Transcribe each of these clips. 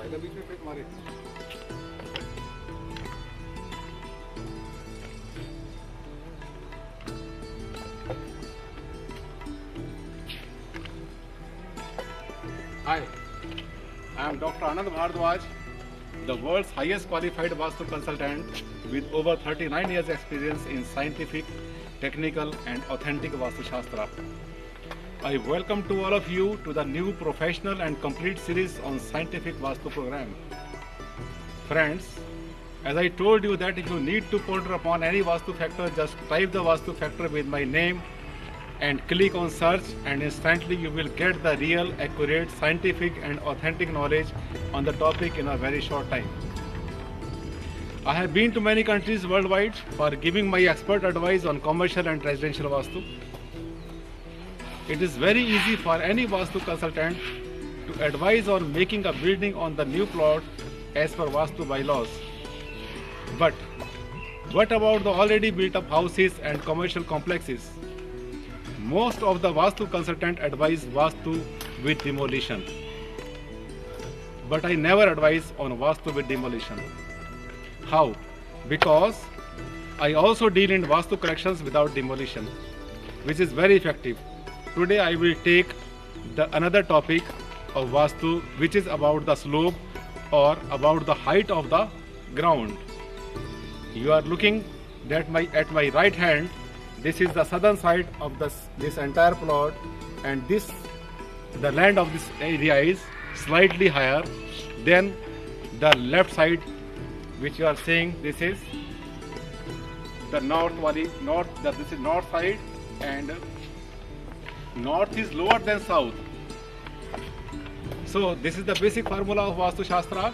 आएगा बीच में फिर तुम्हारे। Hi, I am Dr. Anand Bhardwaj, the world's highest qualified Vastu consultant with over 39 years experience in scientific, technical and authentic Vastu Shastra. I welcome to all of you to the new professional and complete series on scientific Vastu program. Friends, as I told you that if you need to ponder upon any Vastu factor, just type the Vastu factor with my name and click on search, and instantly you will get the real, accurate, scientific and authentic knowledge on the topic in a very short time. I have been to many countries worldwide for giving my expert advice on commercial and residential Vastu. It is very easy for any Vastu consultant to advise on making a building on the new plot as per Vastu bylaws. But what about the already built up houses and commercial complexes? Most of the Vastu consultant advise Vastu with demolition. But I never advise on Vastu with demolition. How? Because I also deal in Vastu corrections without demolition, which is very effective. Today I will take another topic of Vastu, which is about the slope or about the height of the ground. You are looking at my right hand. This is the southern side of this entire plot, and the land of this area is slightly higher than the left side, which you are seeing. This is the this is north side, and north is lower than south. So this is the basic formula of Vastu Shastra,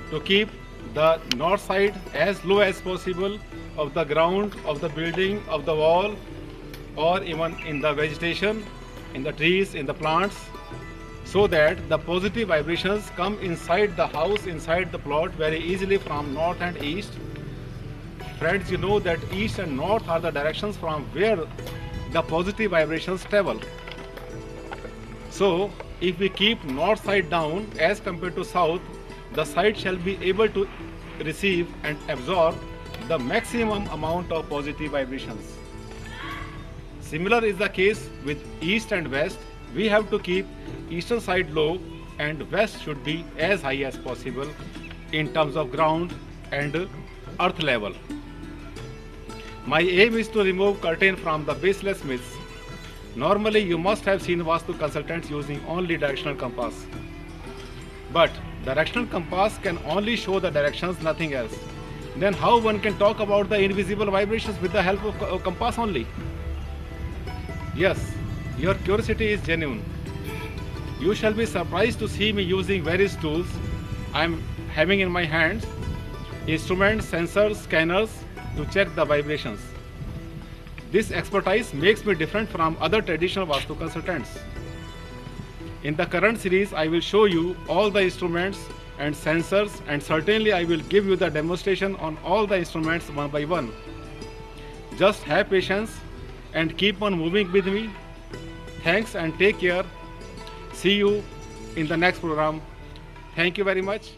to keep the north side as low as possible of the ground, of the building, of the wall, or even in the vegetation, in the trees, in the plants, so that the positive vibrations come inside the house, inside the plot very easily from north and east. Friends, you know that east and north are the directions from where the positive vibrations travel. So if we keep north side down as compared to south, the side shall be able to receive and absorb the maximum amount of positive vibrations. Similar is the case with east and west. We have to keep eastern side low and west should be as high as possible in terms of ground and earth level. My aim is to remove curtain from the baseless myths. Normally you must have seen Vastu consultants using only directional compass. But directional compass can only show the directions, nothing else. Then how one can talk about the invisible vibrations with the help of a compass only? Yes, your curiosity is genuine. You shall be surprised to see me using various tools I am having in my hands, instruments, sensors, scanners to check the vibrations. This expertise makes me different from other traditional Vastu consultants. In the current series, I will show you all the instruments and sensors, and certainly I will give you the demonstration on all the instruments one by one. Just have patience and keep on moving with me. Thanks and take care. See you in the next program. Thank you very much.